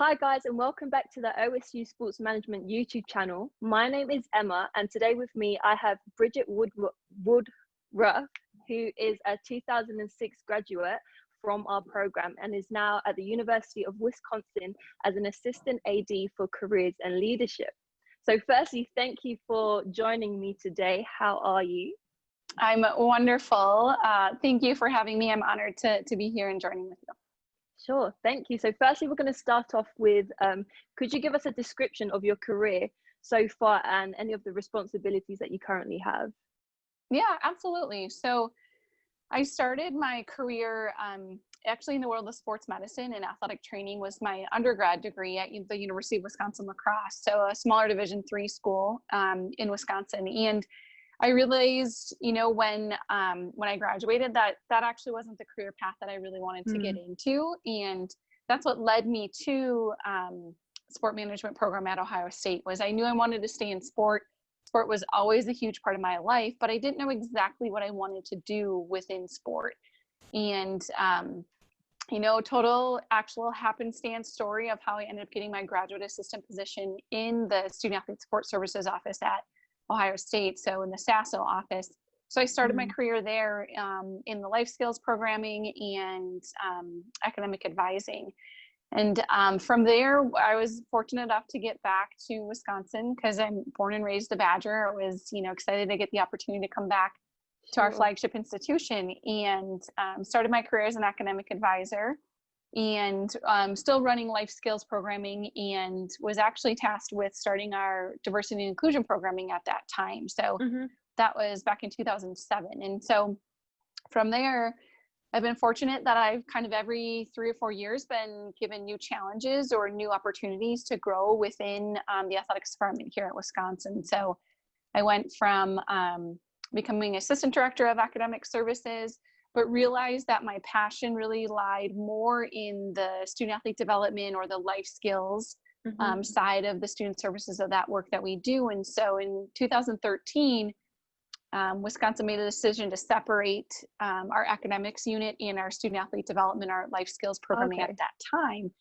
Hi guys, and welcome back to the OSU Sports Management YouTube channel. My name is Emma, and today with me I have Bridget Woodruff, who is a 2006 graduate from our program and is now at the University of Wisconsin as an assistant AD for careers and leadership. So firstly, thank you for joining me today. How are you? I'm wonderful. Thank you for having me. I'm honored to be here and joining with you. Sure, thank you. So firstly, we're going to start off with, could you give us a description of your career so far and any of the responsibilities that you currently have? Yeah, absolutely. So I started my career actually in the world of sports medicine, and athletic training was my undergrad degree at the University of Wisconsin La Crosse, so a smaller Division III school in Wisconsin. And I realized, when I graduated that actually wasn't the career path that I really wanted to get into. And that's what led me to sport management program at Ohio State. Was I knew I wanted to stay in sport. Sport was always a huge part of my life, but I didn't know exactly what I wanted to do within sport. And, total actual happenstance story of how I ended up getting my graduate assistant position in the Student Athlete Support Services office at Ohio State, so in the SASO office. So I started my career there in the life skills programming and academic advising. And from there, I was fortunate enough to get back to Wisconsin because I'm born and raised a Badger. I was, excited to get the opportunity to come back to our flagship institution, and started my career as an academic advisor, and still running life skills programming, and was actually tasked with starting our diversity and inclusion programming at that time. So that was back in 2007. And so from there, I've been fortunate that I've kind of every 3 or 4 years been given new challenges or new opportunities to grow within the athletics department here at Wisconsin. So I went from becoming assistant director of academic services, but realized that my passion really lied more in the student athlete development or the life skills side of the student services of that work that we do. And so in 2013, Wisconsin made a decision to separate our academics unit and our student athlete development, our life skills programming at that time.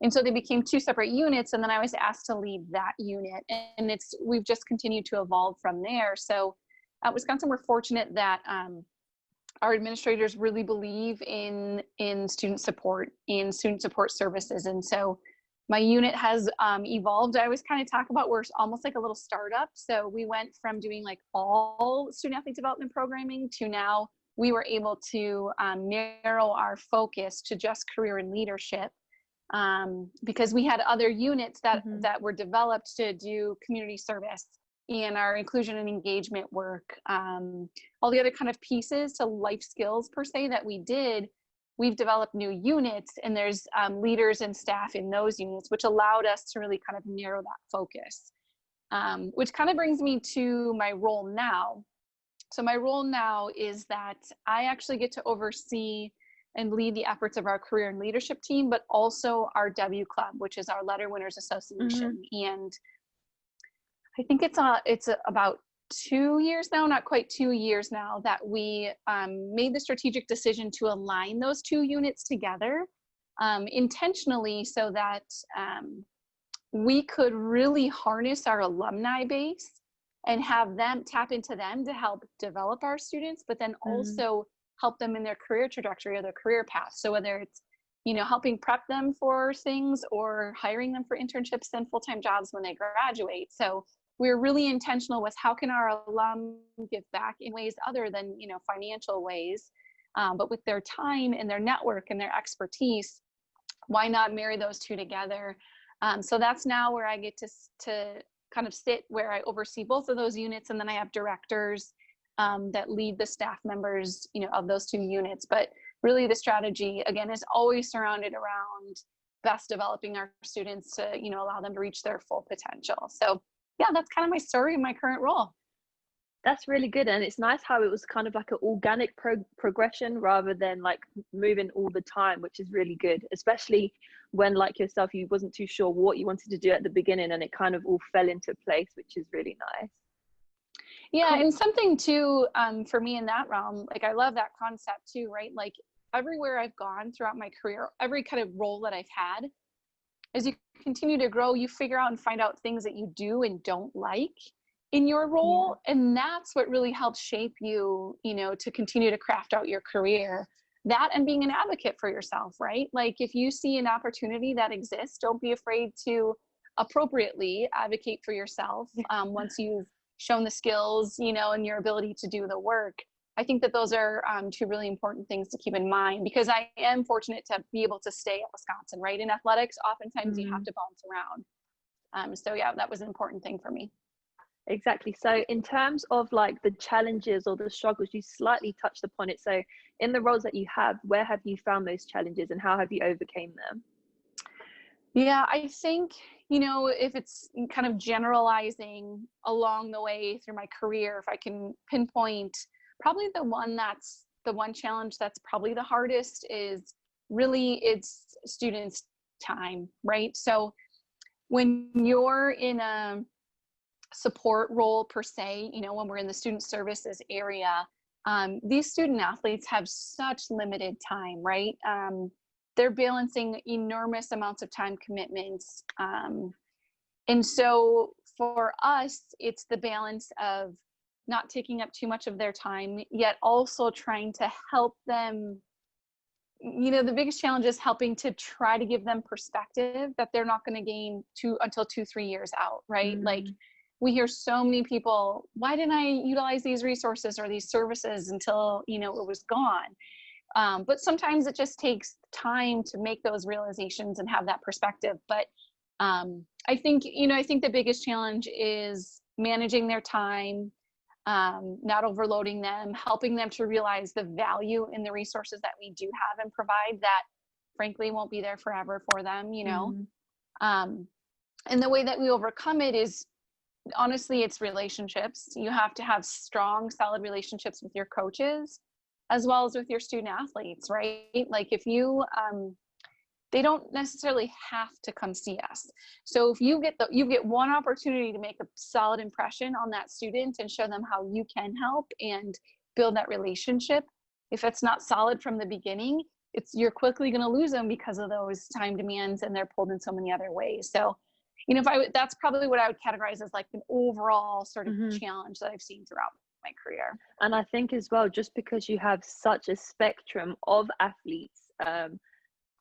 And so they became 2 separate units, and then I was asked to lead that unit, and we've just continued to evolve from there. So at Wisconsin, we're fortunate that our administrators really believe in student support, in student support services. And so my unit has evolved. I always kind of talk about we're almost like a little startup. So we went from doing like all student athlete development programming to now we were able to narrow our focus to just career and leadership, because we had other units that were developed to do community service and our inclusion and engagement work, all the other kind of pieces to life skills per se that we did. We've developed new units, and there's leaders and staff in those units, which allowed us to really kind of narrow that focus, which kind of brings me to my role now. So my role now is that I actually get to oversee and lead the efforts of our career and leadership team, but also our W Club, which is our Letter Winners Association. And I think it's about 2 years now, not quite 2 years now, that we made the strategic decision to align those 2 units together intentionally so that we could really harness our alumni base and have them tap into them to help develop our students, but then also help them in their career trajectory or their career path. So whether it's helping prep them for things or hiring them for internships and full-time jobs when they graduate. So we're really intentional with how can our alum give back in ways other than, financial ways, but with their time and their network and their expertise, why not marry those 2 together? So that's now where I get to kind of sit where I oversee both of those units. And then I have directors that lead the staff members, of those 2 units. But really the strategy, again, is always surrounded around best developing our students to, allow them to reach their full potential. So yeah, that's kind of my story and my current role. That's really good. And it's nice how it was kind of like an organic progression rather than like moving all the time, which is really good, especially when, like yourself, you wasn't too sure what you wanted to do at the beginning and it kind of all fell into place, which is really nice. Yeah. And something too, for me in that realm, like I love that concept too, right? Like everywhere I've gone throughout my career, every kind of role that I've had, as you continue to grow, you figure out and find out things that you do and don't like in your role. And that's what really helps shape you, you know, to continue to craft out your career. That and being an advocate for yourself, right? Like if you see an opportunity that exists, don't be afraid to appropriately advocate for yourself once you've shown the skills, you know, and your ability to do the work. I think that those are two really important things to keep in mind, because I am fortunate to be able to stay at Wisconsin, right? In athletics, oftentimes you have to bounce around. So yeah, that was an important thing for me. Exactly. So in terms of like the challenges or the struggles, you slightly touched upon it. So in the roles that you have, where have you found those challenges and how have you overcame them? Yeah, I think, you know, if it's kind of generalizing along the way through my career, if I can pinpoint, probably the one challenge that's probably the hardest is really it's students' time, right? So when you're in a support role per se, you know, when we're in the student services area, these student athletes have such limited time, right? They're balancing enormous amounts of time commitments. And so for us, it's the balance of not taking up too much of their time, yet also trying to help them. You know, the biggest challenge is helping to try to give them perspective that they're not going to gain until 2-3 years out, right? Like we hear so many people, why didn't I utilize these resources or these services until, you know, it was gone? But sometimes it just takes time to make those realizations and have that perspective. But I think the biggest challenge is managing their time, not overloading them, helping them to realize the value in the resources that we do have and provide that frankly won't be there forever for them, you know. And the way that we overcome it is, honestly, it's relationships. You have to have strong, solid relationships with your coaches as well as with your student athletes, right? Like if you, they don't necessarily have to come see us. So if you get one opportunity to make a solid impression on that student and show them how you can help and build that relationship, if it's not solid from the beginning, you're quickly going to lose them because of those time demands and they're pulled in so many other ways. So, you know, that's probably what I would categorize as like an overall sort of challenge that I've seen throughout my career. And I think as well, just because you have such a spectrum of athletes,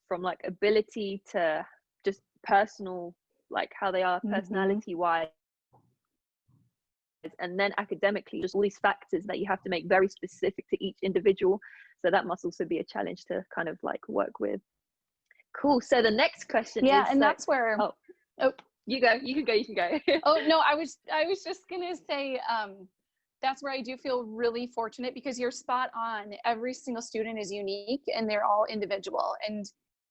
from like ability to just personal, like how they are personality wise, and then academically, just all these factors that you have to make very specific to each individual. So that must also be a challenge to kind of like work with. Cool. So the next question is, and that's where you can go. Oh no, I was just gonna say, that's where I do feel really fortunate, because you're spot on. Every single student is unique and they're all individual. And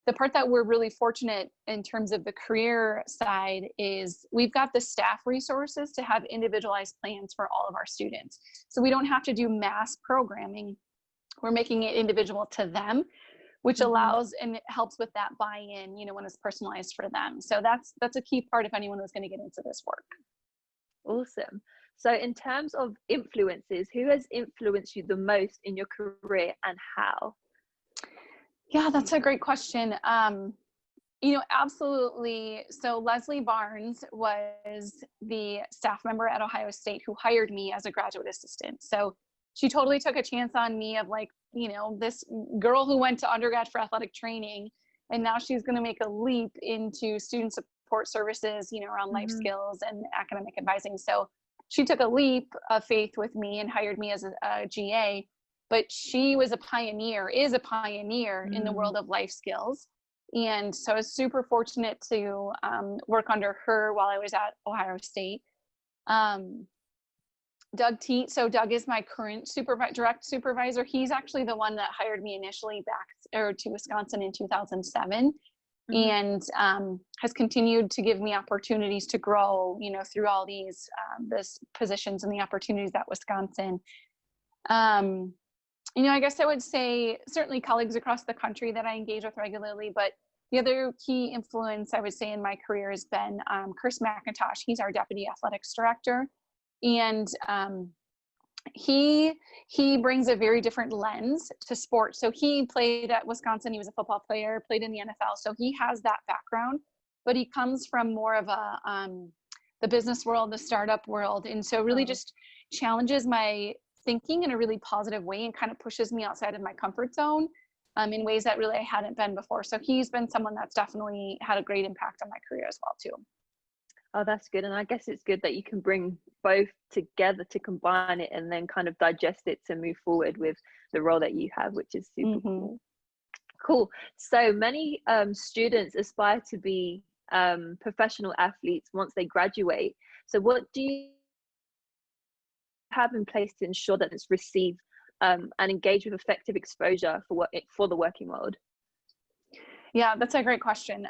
the part that we're really fortunate in terms of the career side is we've got the staff resources to have individualized plans for all of our students. So we don't have to do mass programming. We're making it individual to them, which allows and it helps with that buy-in, you know, when it's personalized for them. So that's a key part if anyone was going to get into this work. Awesome. So in terms of influences, who has influenced you the most in your career and how? Yeah, that's a great question. You know, absolutely. So Leslie Barnes was the staff member at Ohio State who hired me as a graduate assistant. So she totally took a chance on me of like, you know, this girl who went to undergrad for athletic training, and now she's going to make a leap into student support services, you know, around life skills and academic advising. So she took a leap of faith with me and hired me as a GA. But she was is a pioneer in the world of life skills. And so I was super fortunate to work under her while I was at Ohio State. Doug Teat, so Doug is my current direct supervisor. He's actually the one that hired me initially back to Wisconsin in 2007, and has continued to give me opportunities to grow, you know, through all these positions and the opportunities at Wisconsin. You know, I guess I would say certainly colleagues across the country that I engage with regularly, but the other key influence I would say in my career has been Chris McIntosh. He's our deputy athletics director, and he brings a very different lens to sports. So he played at Wisconsin. He was a football player, played in the NFL. So he has that background, but he comes from more of the business world, the startup world. And so really just challenges my thinking in a really positive way and kind of pushes me outside of my comfort zone in ways that really I hadn't been before. So he's been someone that's definitely had a great impact on my career as well too. Oh, that's good. And I guess it's good that you can bring both together to combine it and then kind of digest it to move forward with the role that you have, which is super cool. Cool. So many students aspire to be professional athletes once they graduate. So what do you have in place to ensure that it's received and engage with effective exposure for the working world? Yeah, that's a great question.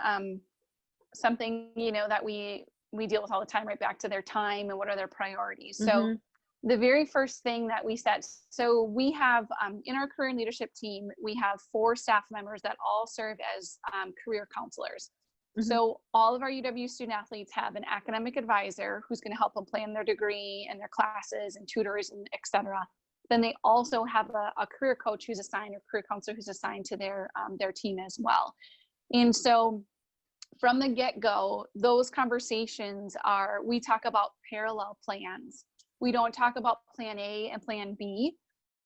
Something, that we deal with all the time, right back to their time and what are their priorities. So the very first thing that we set, so we have in our career and leadership team, we have 4 staff members that all serve as career counselors. So all of our UW student athletes have an academic advisor who's going to help them plan their degree and their classes and tutors and et cetera. Then they also have a career coach who's assigned, or career counselor who's assigned to their team as well. And so from the get-go, those conversations we talk about parallel plans. We don't talk about plan A and plan B,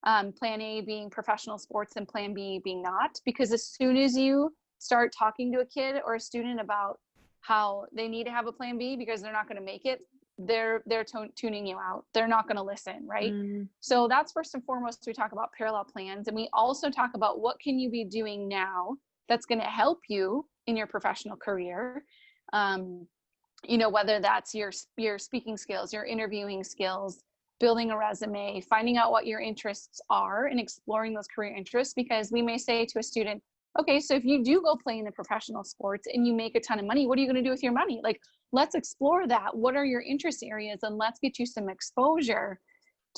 plan A being professional sports and plan B being not, because as soon as you start talking to a kid or a student about how they need to have a plan B because they're not going to make it, they're tuning you out. They're not going to listen, right? So that's first and foremost. We talk about parallel plans, and we also talk about what can you be doing now that's going to help you in your professional career. Whether that's your speaking skills, your interviewing skills, building a resume, finding out what your interests are and exploring those career interests. Because we may say to a student, okay, so if you do go play in the professional sports and you make a ton of money, what are you going to do with your money? Like, let's explore that. What are your interest areas? And let's get you some exposure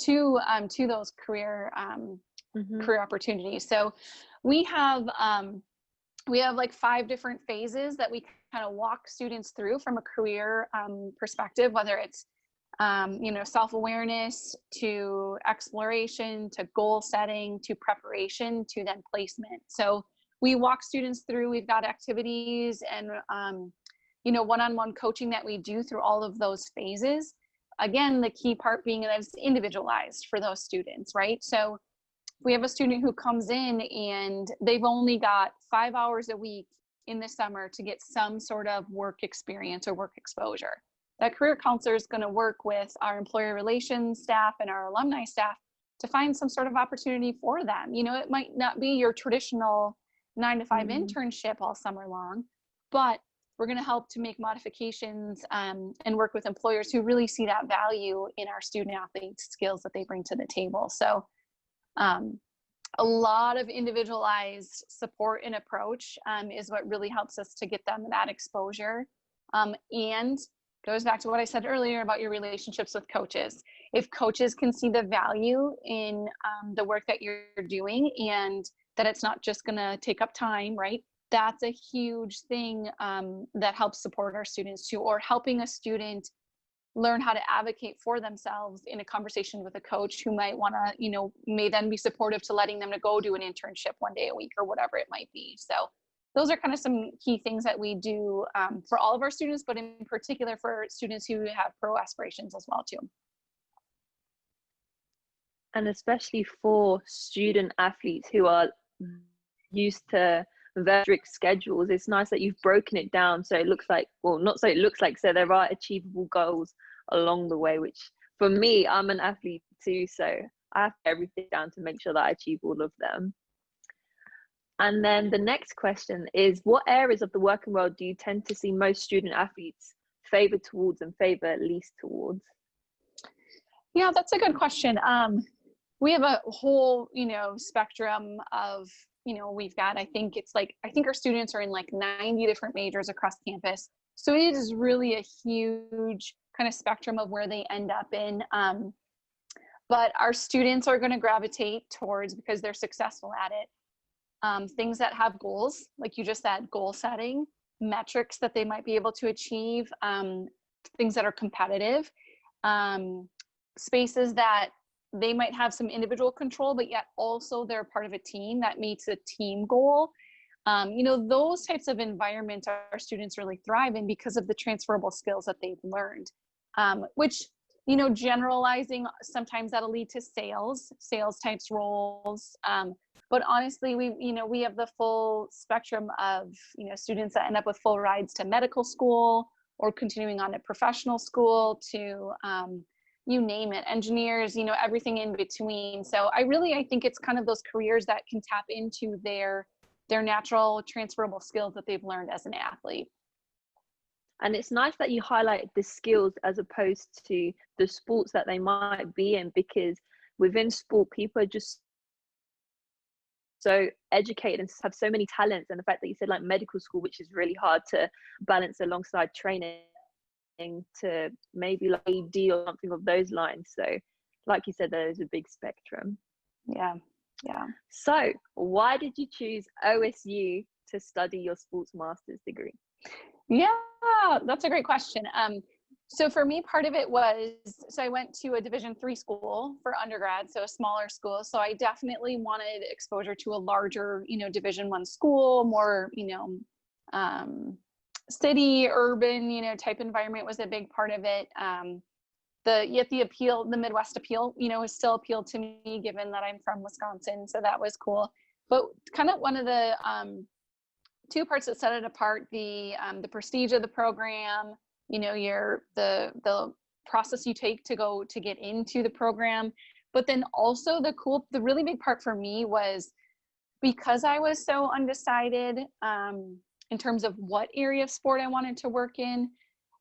to those career opportunities. So we have like 5 different phases that we kind of walk students through from a career perspective, whether it's self-awareness to exploration to goal setting to preparation to then placement. So we walk students through. We've got activities and one-on-one coaching that we do through all of those phases. Again, the key part being that it's individualized for those students, right? So we have a student who comes in and they've only got 5 hours a week in the summer to get some sort of work experience or work exposure. That career counselor is going to work with our employer relations staff and our alumni staff to find some sort of opportunity for them. It might not be your traditional 9-to-5 internship all summer long, but we're going to help to make modifications and work with employers who really see that value in our student athletes' skills that they bring to the table. So a lot of individualized support and approach is what really helps us to get them that exposure, and goes back to what I said earlier about your relationships with coaches. If coaches can see the value in the work that you're doing and that it's not just going to take up time, right? That's a huge thing that helps support our students too, or helping a student learn how to advocate for themselves in a conversation with a coach who might want to, may then be supportive to letting them to go do an internship 1 day a week or whatever it might be. So those are kind of some key things that we do for all of our students, but in particular for students who have pro aspirations as well too. And especially for student athletes who are used to very strict schedules, it's nice that you've broken it down so it looks like, well, not so it looks like, so there are achievable goals along the way, which for me, I'm an athlete too, so I have everything down to make sure that I achieve all of them. And then the next question is, what areas of the working world do you tend to see most student athletes favor towards and favor least towards? Yeah, that's a good question. We have a whole, spectrum of, we've got, I think our students are in like 90 different majors across campus. So it is really a huge kind of spectrum of where they end up in. But our students are going to gravitate towards, because they're successful at it, things that have goals, like you just said, goal setting, metrics that they might be able to achieve, things that are competitive, spaces that they might have some individual control, but yet also they're part of a team that meets a team goal. Those types of environments our students really thrive in because of the transferable skills that they've learned, which, generalizing, sometimes that'll lead to sales types roles. But honestly, we have the full spectrum of, students that end up with full rides to medical school or continuing on to professional school to, you name it, engineers, everything in between. So I think it's kind of those careers that can tap into their natural transferable skills that they've learned as an athlete. And it's nice that you highlight the skills as opposed to the sports that they might be in, because within sport, people are just so educated and have so many talents. And the fact that you said like medical school, which is really hard to balance alongside training, to maybe like AD or something of those lines. So like you said, there's a big spectrum. Yeah. So why did you choose OSU to study your sports master's degree? Yeah, that's a great question. So for me, part of it was, so I went to a Division III school for undergrad, so a smaller school. So I definitely wanted exposure to a larger, Division I school, more, city, urban, type environment was a big part of it. The Midwest appeal, still appealed to me, given that I'm from Wisconsin. So that was cool. But kind of one of the two parts that set it apart, the prestige of the program, the process you take to get into the program. But then also the really big part for me was, because I was so undecided in terms of what area of sport I wanted to work in,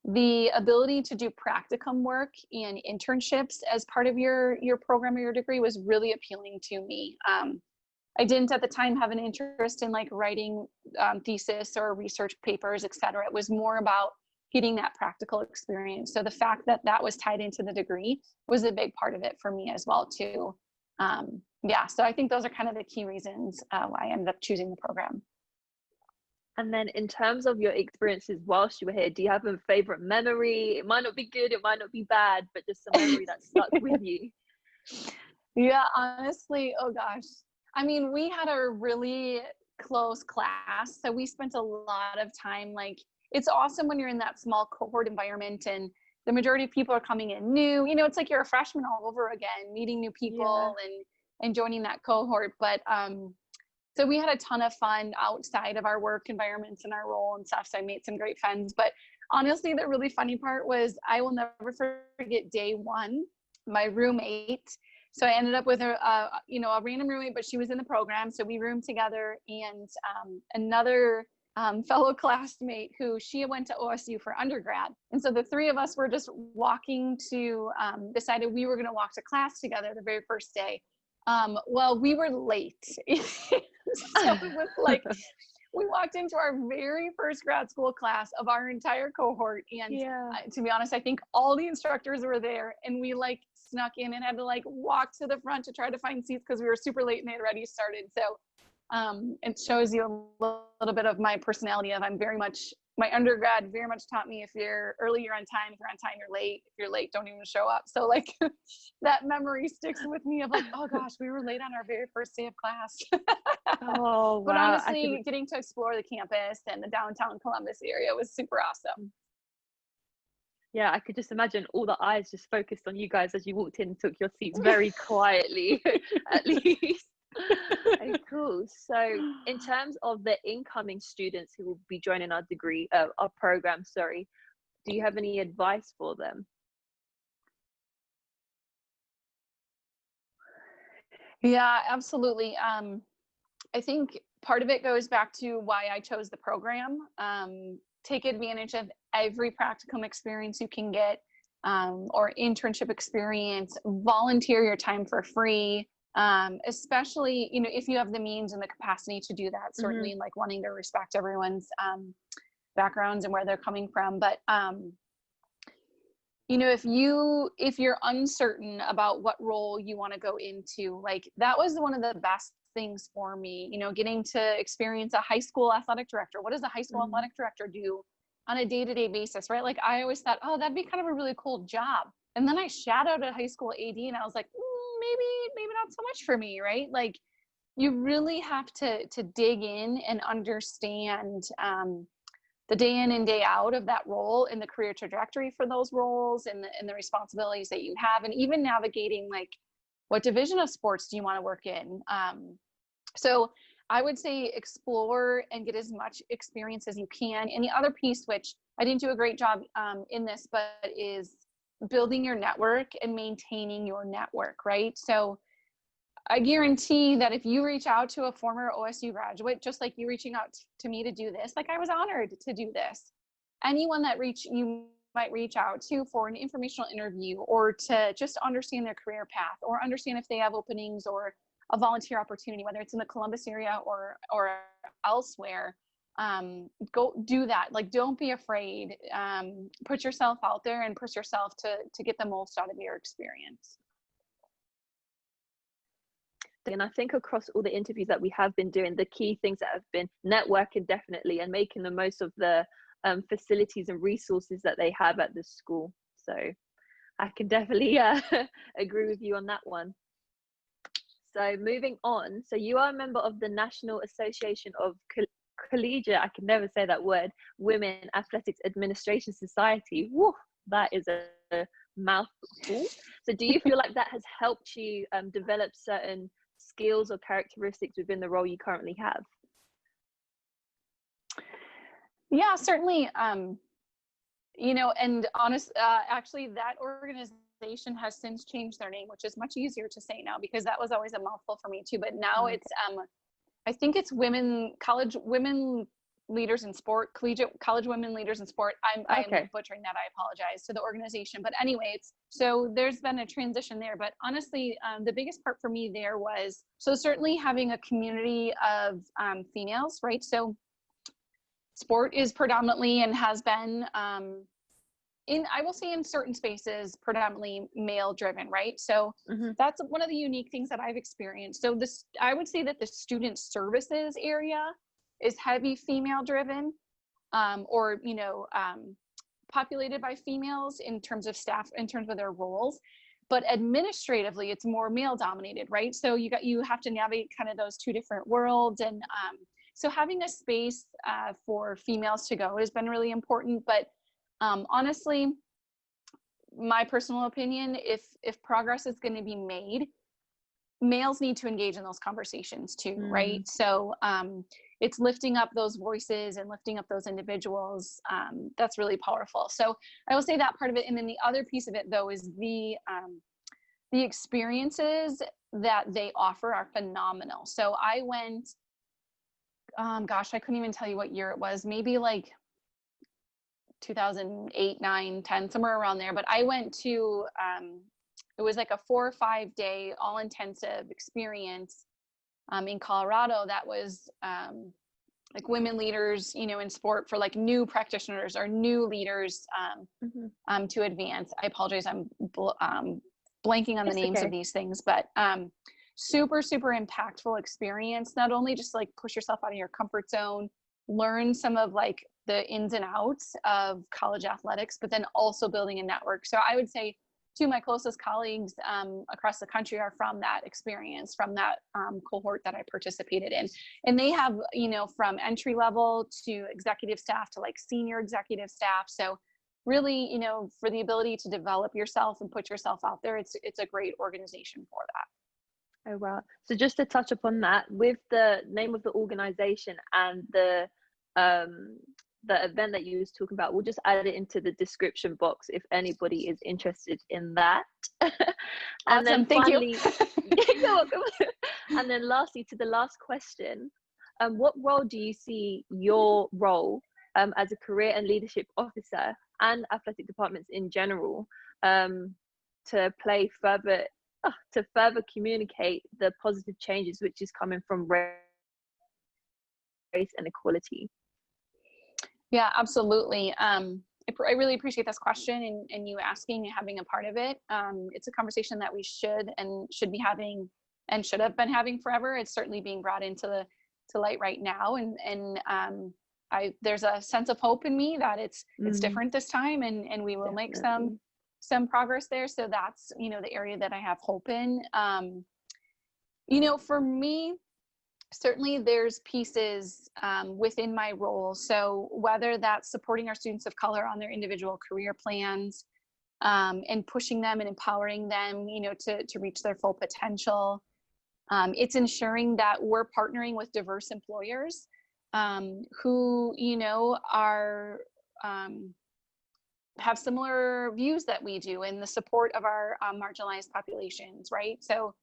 the ability to do practicum work and internships as part of your program or your degree was really appealing to me. I didn't at the time have an interest in like writing thesis or research papers, et cetera. It was more about getting that practical experience. So the fact that that was tied into the degree was a big part of it for me as well too. So I think those are kind of the key reasons why I ended up choosing the program. And then in terms of your experiences whilst you were here, do you have a favorite memory? It might not be good, it might not be bad, but just a memory that stuck with you. Yeah, honestly, oh gosh. I mean, we had a really close class. So we spent a lot of time, like, it's awesome when you're in that small cohort environment and the majority of people are coming in new, it's like you're a freshman all over again, meeting new people and joining that cohort. But so we had a ton of fun outside of our work environments and our role and stuff. So I made some great friends. But honestly, the really funny part was, I will never forget day one, my roommate. So I ended up with a random roommate, but she was in the program. So we roomed together, and another fellow classmate who she went to OSU for undergrad. And so the three of us were just walking to, decided we were going to walk to class together the very first day. Well, we were late. So it was like, we walked into our very first grad school class of our entire cohort. And to be honest, I think all the instructors were there, and we like snuck in and had to like walk to the front to try to find seats because we were super late and they had already started. So it shows you a little bit of my personality of my undergrad very much taught me, if you're early, you're on time. If you're on time, you're late. If you're late, don't even show up. So like that memory sticks with me of like, oh gosh, we were late on our very first day of class. Oh, wow. But honestly, getting to explore the campus and the downtown Columbus area was super awesome. Yeah, I could just imagine all the eyes just focused on you guys as you walked in and took your seats very quietly, at least. Okay, cool. So in terms of the incoming students who will be joining our program, do you have any advice for them? Yeah, absolutely. I think part of it goes back to why I chose the program. Take advantage of every practicum experience you can get, or internship experience. Volunteer your time for free. Especially, if you have the means and the capacity to do that, certainly like wanting to respect everyone's backgrounds and where they're coming from. But, if you're uncertain about what role you want to go into, like that was one of the best things for me, getting to experience a high school athletic director. What does a high school athletic director do on a day-to-day basis, right? Like I always thought, oh, that'd be kind of a really cool job. And then I shadowed a high school AD and I was like, maybe not so much for me, right? Like you really have to dig in and understand the day in and day out of that role and the career trajectory for those roles and the responsibilities that you have, and even navigating like what division of sports do you want to work in. So I would say explore and get as much experience as you can. And the other piece, which I didn't do a great job in this, but is building your network and maintaining your network, right? So I guarantee that if you reach out to a former OSU graduate, just like you reaching out to me to do this, like I was honored to do this. Anyone that you might reach out to for an informational interview or to just understand their career path or understand if they have openings or a volunteer opportunity, whether it's in the Columbus area or elsewhere, go do that. Like, don't be afraid. Put yourself out there and push yourself to get the most out of your experience. And I think across all the interviews that we have been doing, the key things that have been networking definitely, and making the most of the facilities and resources that they have at the school. So I can definitely agree with you on that one. So moving on, so you are a member of the National Association of Collegiate, I can never say that word, Women Athletics Administration Society. Woo, that is a mouthful. So do you feel like that has helped you develop certain skills or characteristics within the role you currently have? Yeah, certainly. And actually that organization has since changed their name, which is much easier to say now, because that was always a mouthful for me too. But now it's, I think it's women leaders in sport, collegiate college women leaders in sport. I'm butchering that. I apologize to the organization. But anyway, so there's been a transition there. But honestly, the biggest part for me there was, so certainly having a community of females, right? So sport is predominantly and has been, I will say in certain spaces, predominantly male driven, right? So that's one of the unique things that I've experienced. So I would say that the student services area is heavy female driven, or populated by females in terms of staff, in terms of their roles, but administratively it's more male dominated, right? So you have to navigate kind of those two different worlds. And so having a space for females to go has been really important. But honestly, my personal opinion, if progress is going to be made, males need to engage in those conversations too, right? So it's lifting up those voices and lifting up those individuals. That's really powerful. So I will say that part of it. And then the other piece of it though is the experiences that they offer are phenomenal. So I went, gosh, I couldn't even tell you what year it was, maybe like 2008, 9, 10, somewhere around there. But I went to, it was like a 4 or 5 day all intensive experience in Colorado that was like women leaders, in sport for like new practitioners or new leaders to advance. I apologize, I'm blanking on the names of these things, but super, super impactful experience. Not only just like push yourself out of your comfort zone, learn some of like the ins and outs of college athletics, but then also building a network. So I would say two of my closest colleagues across the country are from that experience, from that cohort that I participated in. And they have, from entry level to executive staff to like senior executive staff. So really, for the ability to develop yourself and put yourself out there, it's a great organization for that. Oh, wow. So just to touch upon that, with the name of the organization and the event that you was talking about, we'll just add it into the description box if anybody is interested in that. And awesome. then finally, Thank you. You're welcome. And then lastly, to the last question, what role do you see your role as a career and leadership officer and athletic departments in general to play further, to further communicate the positive changes which is coming from race and equality? Yeah, absolutely. I really appreciate this question and you asking and having a part of it. It's a conversation that we should be having and should have been having forever. It's certainly being brought into light right now. And there's a sense of hope in me that it's different this time and we will make some progress there. So that's, the area that I have hope in. For me, certainly there's pieces within my role. So whether that's supporting our students of color on their individual career plans, and pushing them and empowering them, to reach their full potential. It's ensuring that we're partnering with diverse employers who, are have similar views that we do in the support of our marginalized populations, right? So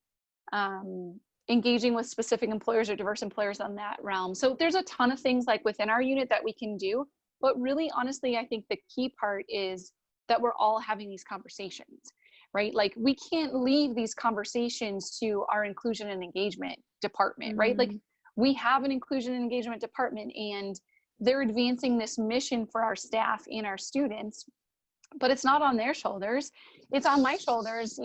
engaging with specific employers or diverse employers on that realm. So there's a ton of things like within our unit that we can do, but really, honestly, I think the key part is that we're all having these conversations, right? Like we can't leave these conversations to our inclusion and engagement department, right? Like we have an inclusion and engagement department and they're advancing this mission for our staff and our students, but it's not on their shoulders. It's on my shoulders,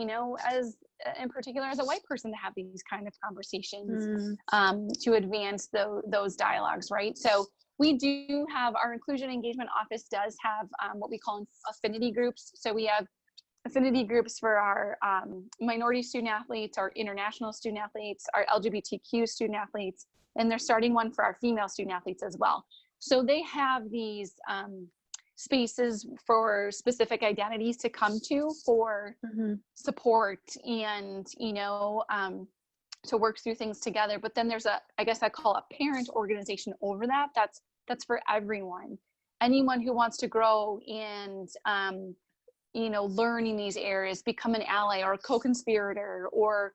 as in particular as a white person, to have these kind of conversations to advance those dialogues, right? So we do have our inclusion engagement office does have what we call affinity groups. So we have affinity groups for our minority student athletes, our international student athletes, our LGBTQ student athletes, and they're starting one for our female student athletes as well. So they have these spaces for specific identities to come to for support and, to work through things together. But then there's I guess I call a parent organization over that. That's for everyone. Anyone who wants to grow and, learn in these areas, become an ally or a co-conspirator or,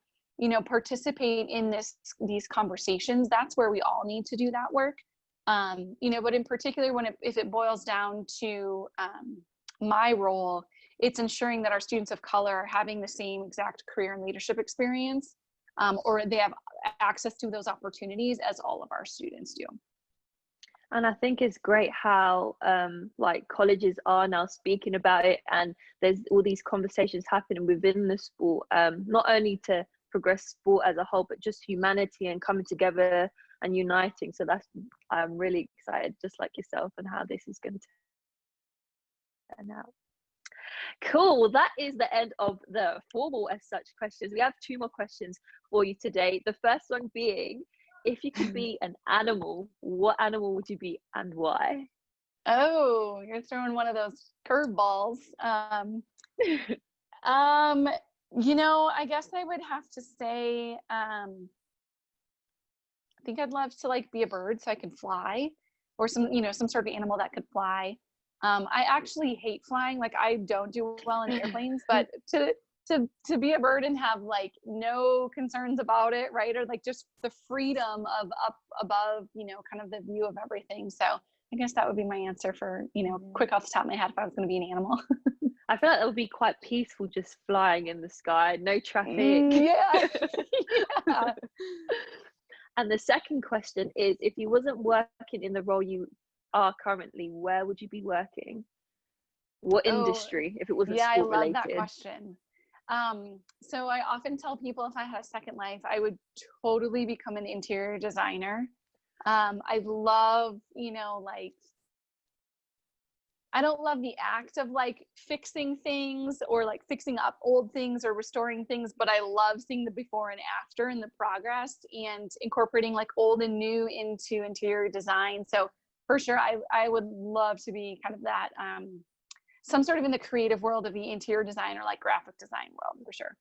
participate in these conversations. That's where we all need to do that work. But in particular, if it boils down to my role, it's ensuring that our students of color are having the same exact career and leadership experience, or they have access to those opportunities as all of our students do. And I think it's great how like colleges are now speaking about it, and there's all these conversations happening within the sport, not only to progress sport as a whole, but just humanity and coming together and uniting. So I'm really excited, just like yourself, and how this is going to turn out. Cool. Well, that is the end of the formal as such questions. We have 2 more questions for you today. The first one being, if you could be an animal, what animal would you be and why? Oh, you're throwing one of those curveballs. I guess I would have to say, I think I'd love to be a bird so I could fly, or some sort of animal that could fly. I actually hate flying. I don't do well in airplanes, but to be a bird and have no concerns about it, right? Or just the freedom of up above, kind of the view of everything. So I guess that would be my answer for, quick off the top of my head if I was going to be an animal. I feel like it would be quite peaceful just flying in the sky, no traffic. Yeah. Yeah. And the second question is, if you wasn't working in the role you are currently, where would you be working? What industry, if it wasn't sport related? Yeah, I love that question. So I often tell people if I had a second life, I would totally become an interior designer. I love, I don't love the act of fixing things or fixing up old things or restoring things, but I love seeing the before and after and the progress and incorporating old and new into interior design. So for sure, I would love to be kind of that, some sort of in the creative world of the interior design or graphic design world, for sure.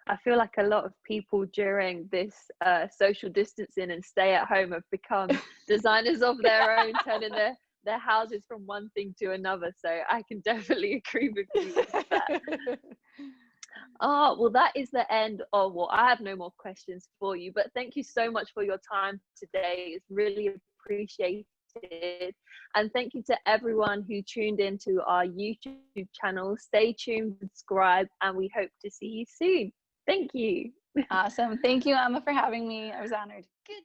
I feel like a lot of people during this social distancing and stay at home have become designers of their own, turning their houses from one thing to another. So I can definitely agree with you with that. Oh, well, that is the end of, well, I have no more questions for you, but thank you so much for your time today. It's really appreciated. And thank you to everyone who tuned into our YouTube channel. Stay tuned, subscribe, and we hope to see you soon. Thank you. Awesome. Thank you, Emma, for having me. I was honored. Good.